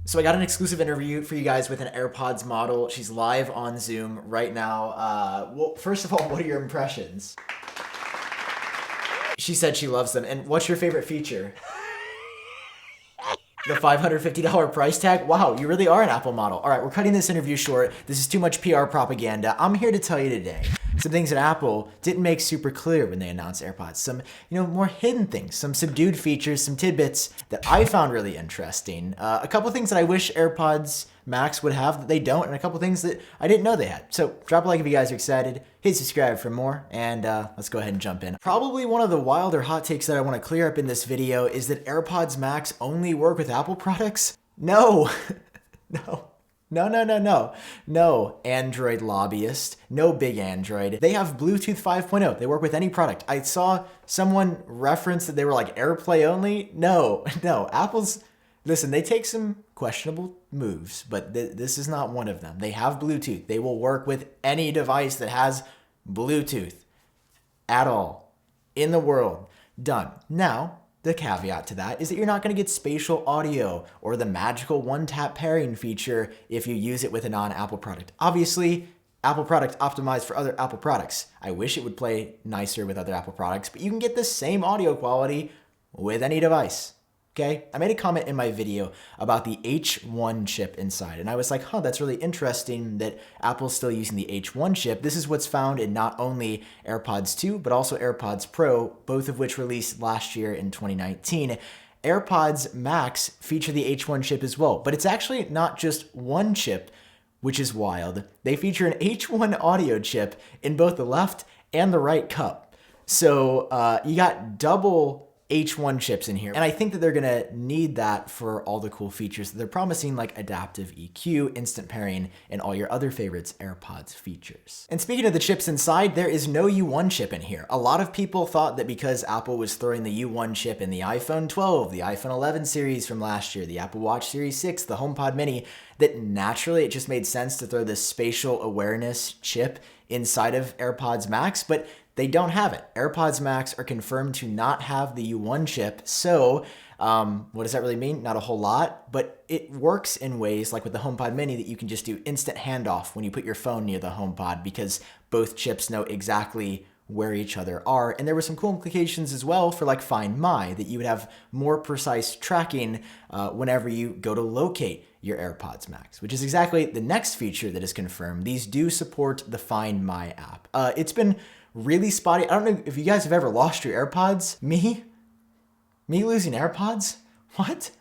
So I got an exclusive interview for you guys with an AirPods model. She's live on Zoom right now. Well, first of all, what are your impressions? She said she loves them. And what's your favorite feature? The $550 price tag? Wow, you really are an Apple model. All right, we're cutting this interview short. This is too much PR propaganda. I'm here to tell you today some things that Apple didn't make super clear when they announced AirPods. Some, more hidden things, some subdued features, some tidbits that I found really interesting. A couple things that I wish AirPods Max would have that they don't, and a couple things that I didn't know they had. So drop a like if you guys are excited, hit subscribe for more, and let's go ahead and jump in. Probably one of the wilder hot takes that I want to clear up in this video is that AirPods Max only work with Apple products. No, no. No, Android lobbyist. No big Android. They have Bluetooth 5.0. They work with any product. I saw someone reference that they were like AirPlay only. No. Apple's, listen, they take some questionable moves, but this is not one of them. They have Bluetooth. They will work with any device that has Bluetooth at all in the world. Done. Now, the caveat to that is that you're not going to get spatial audio or the magical one-tap pairing feature if you use it with a non-Apple product. Obviously, Apple product optimized for other Apple products. I wish it would play nicer with other Apple products, but you can get the same audio quality with any device. Okay, I made a comment in my video about the H1 chip inside, and I was like, that's really interesting that Apple's still using the H1 chip. This is what's found in not only AirPods 2, but also AirPods Pro, both of which released last year in 2019. AirPods Max feature the H1 chip as well, but it's actually not just one chip, which is wild. They feature an H1 audio chip in both the left and the right cup. So you got double H1 chips in here. And I think that they're gonna need that for all the cool features that they're promising, like adaptive EQ, instant pairing, and all your other favorites AirPods features. And speaking of the chips inside, there is no U1 chip in here. A lot of people thought that because Apple was throwing the U1 chip in the iPhone 12, the iPhone 11 series from last year, the Apple Watch Series 6, the HomePod Mini, that naturally it just made sense to throw this spatial awareness chip inside of AirPods Max, but they don't have it. AirPods Max are confirmed to not have the U1 chip. So what does that really mean? Not a whole lot, but it works in ways like with the HomePod Mini that you can just do instant handoff when you put your phone near the HomePod because both chips know exactly where each other are. And there were some cool implications as well for like Find My, that you would have more precise tracking whenever you go to locate your AirPods Max, which is exactly the next feature that is confirmed. These do support the Find My app. It's been really spotty. I don't know if you guys have ever lost your AirPods. Me losing AirPods? What?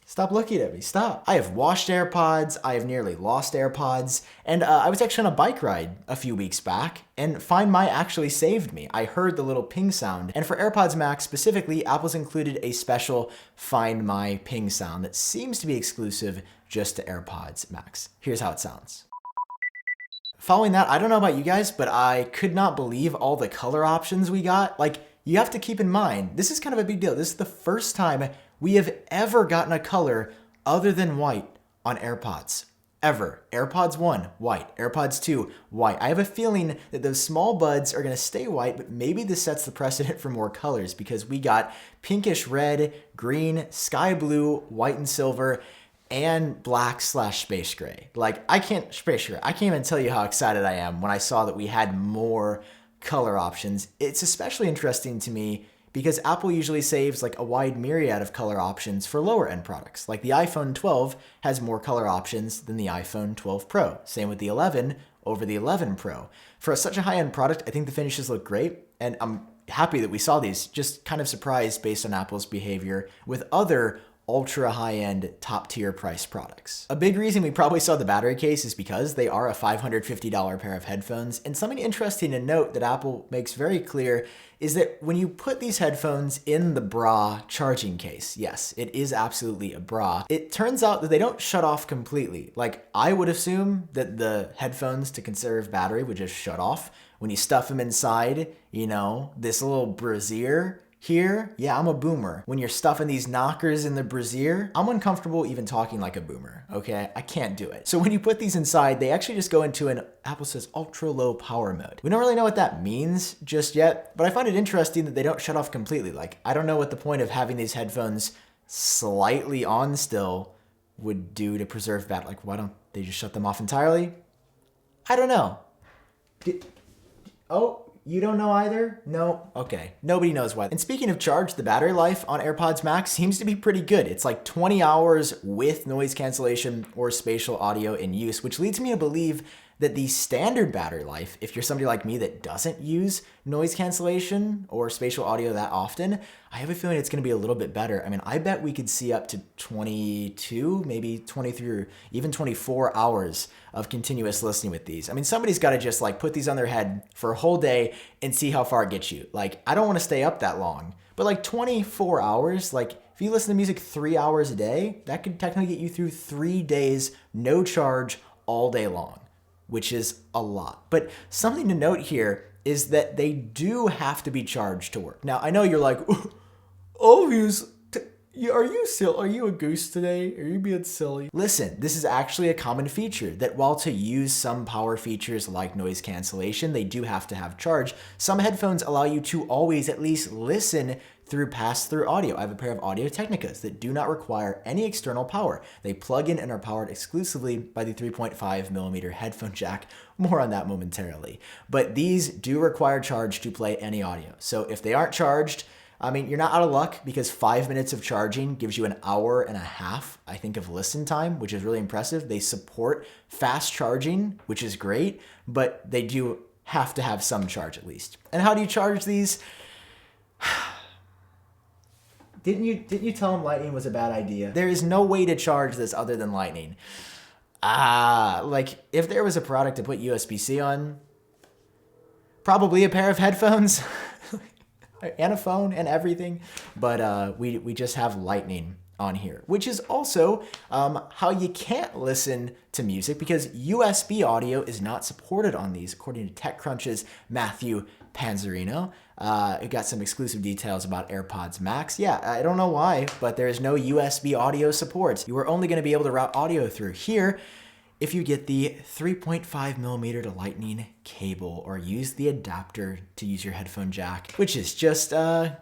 Stop looking at me. Stop. I have washed AirPods. I have nearly lost AirPods. And I was actually on a bike ride a few weeks back, and Find My actually saved me. I heard the little ping sound. And for AirPods Max specifically, Apple's included a special Find My ping sound that seems to be exclusive just to AirPods Max. Here's how it sounds. Following that, I don't know about you guys, but I could not believe all the color options we got. Like, you have to keep in mind, this is kind of a big deal. This is the first time we have ever gotten a color other than white on AirPods. Ever. AirPods 1, white. AirPods 2, white. I have a feeling that those small buds are going to stay white, but maybe this sets the precedent for more colors because we got pinkish red, green, sky blue, white and silver, and black/space gray. Space gray. I can't even tell you how excited I am when I saw that we had more color options. It's especially interesting to me because Apple usually saves like a wide myriad of color options for lower end products. Like the iPhone 12 has more color options than the iPhone 12 Pro. Same with the 11 over the 11 Pro. For such a high end product, I think the finishes look great, and I'm happy that we saw these. Just kind of surprised based on Apple's behavior with other ultra high-end top-tier price products. A big reason we probably saw the battery case is because they are a $550 pair of headphones, and something interesting to note that Apple makes very clear is that when you put these headphones in the bra charging case, yes, it is absolutely a bra, it turns out that they don't shut off completely. Like, I would assume that the headphones to conserve battery would just shut off when you stuff them inside, this little brassiere here. Yeah, I'm a boomer. When you're stuffing these knockers in the brassiere, I'm uncomfortable even talking like a boomer, okay? I can't do it. So when you put these inside, they actually just go into an, Apple says, ultra low power mode. We don't really know what that means just yet, but I find it interesting that they don't shut off completely. Like, I don't know what the point of having these headphones slightly on still would do to preserve battery. Like, why don't they just shut them off entirely? I don't know. Oh, you don't know either? No? Okay. Nobody knows why. And speaking of charge, the battery life on AirPods Max seems to be pretty good. It's like 20 hours with noise cancellation or spatial audio in use, which leads me to believe that the standard battery life, if you're somebody like me that doesn't use noise cancellation or spatial audio that often, I have a feeling it's going to be a little bit better. I mean, I bet we could see up to 22, maybe 23 or even 24 hours of continuous listening with these. I mean, somebody's got to just like put these on their head for a whole day and see how far it gets you. Like, I don't want to stay up that long, but like 24 hours, like if you listen to music 3 hours a day, that could technically get you through 3 days, no charge, all day long, which is a lot. But something to note here is that they do have to be charged to work. Now, I know you're like, obvious. Are you silly? Are you a goose today? Are you being silly? Listen, this is actually a common feature that while to use some power features like noise cancellation, they do have to have charge. Some headphones allow you to always at least listen through pass-through audio. I have a pair of Audio Technicas that do not require any external power. They plug in and are powered exclusively by the 3.5 millimeter headphone jack. More on that momentarily. But these do require charge to play any audio. So if they aren't charged, I mean, you're not out of luck because 5 minutes of charging gives you an hour and a half, I think, of listen time, which is really impressive. They support fast charging, which is great, but they do have to have some charge at least. And how do you charge these? Didn't you tell them Lightning was a bad idea? There is no way to charge this other than Lightning. Like if there was a product to put USB-C on, probably a pair of headphones and a phone and everything. But we just have Lightning on here, which is also how you can't listen to music because USB audio is not supported on these, according to TechCrunch's Matthew Panzerino. It got some exclusive details about AirPods Max. Yeah, I don't know why, but there is no USB audio support. You are only going to be able to route audio through here if you get the 3.5 millimeter to Lightning cable or use the adapter to use your headphone jack, which is just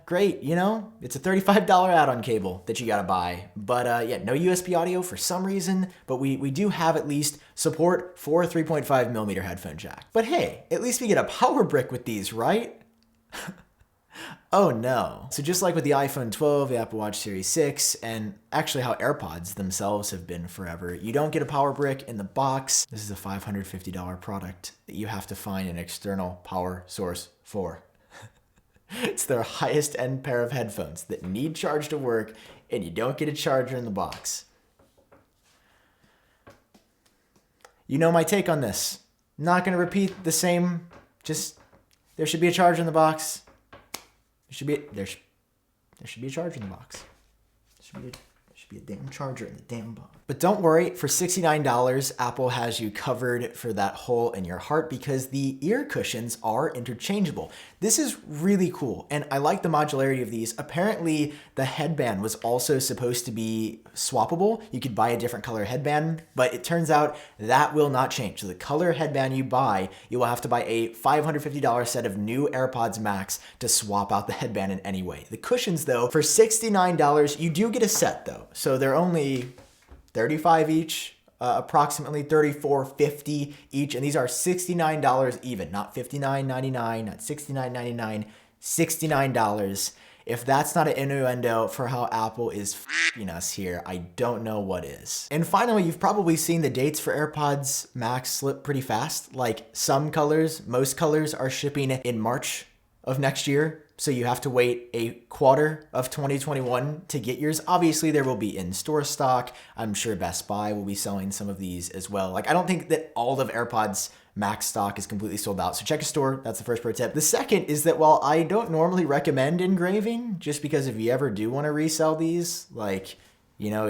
great, you know? It's a $35 add-on cable that you gotta buy. But yeah, no USB audio for some reason, but we do have at least support for a 3.5 millimeter headphone jack. But hey, at least we get a power brick with these, right? Oh no. So just like with the iPhone 12, the Apple Watch Series 6, and actually how AirPods themselves have been forever, you don't get a power brick in the box. This is a $550 product that you have to find an external power source for. It's their highest end pair of headphones that need charge to work, and you don't get a charger in the box. You know my take on this. Not gonna repeat the same, just there should be a charger in the box. There should be a charger in the box. There should be a damn charger in the damn box. But don't worry, for $69, Apple has you covered for that hole in your heart because the ear cushions are interchangeable. This is really cool, and I like the modularity of these. Apparently, the headband was also supposed to be swappable. You could buy a different color headband, but it turns out that will not change. So the color headband you buy, you will have to buy a $550 set of new AirPods Max to swap out the headband in any way. The cushions, though, for $69, you do get a set, though. So they're only $35 each, approximately $34.50 each, and these are $69 even, not $59.99, not $69.99, $69. If that's not an innuendo for how Apple is f***ing us here, I don't know what is. And finally, you've probably seen the dates for AirPods Max slip pretty fast. Like some colors, most colors are shipping in March of next year. So you have to wait a quarter of 2021 to get yours. Obviously, there will be in-store stock. I'm sure Best Buy will be selling some of these as well. Like, I don't think that all of AirPods Max stock is completely sold out. So check a store. That's the first pro tip. The second is that while I don't normally recommend engraving, just because if you ever do want to resell these, like, you know,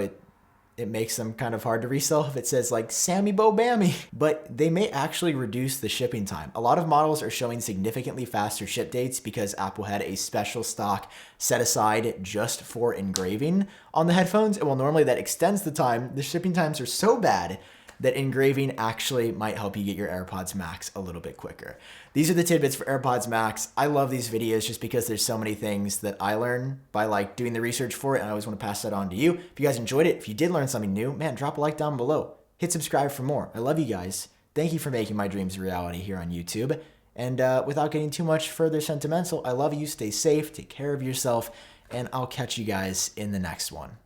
it makes them kind of hard to resell if it says like Sammy Bo Bammy, but they may actually reduce the shipping time. A lot of models are showing significantly faster ship dates because Apple had a special stock set aside just for engraving on the headphones. And while normally that extends the time, the shipping times are so bad that engraving actually might help you get your AirPods Max a little bit quicker. These are the tidbits for AirPods Max. I love these videos just because there's so many things that I learn by like doing the research for it, and I always want to pass that on to you. If you guys enjoyed it, if you did learn something new, man, drop a like down below. Hit subscribe for more. I love you guys. Thank you for making my dreams a reality here on YouTube. And without getting too much further sentimental, I love you. Stay safe, take care of yourself, and I'll catch you guys in the next one.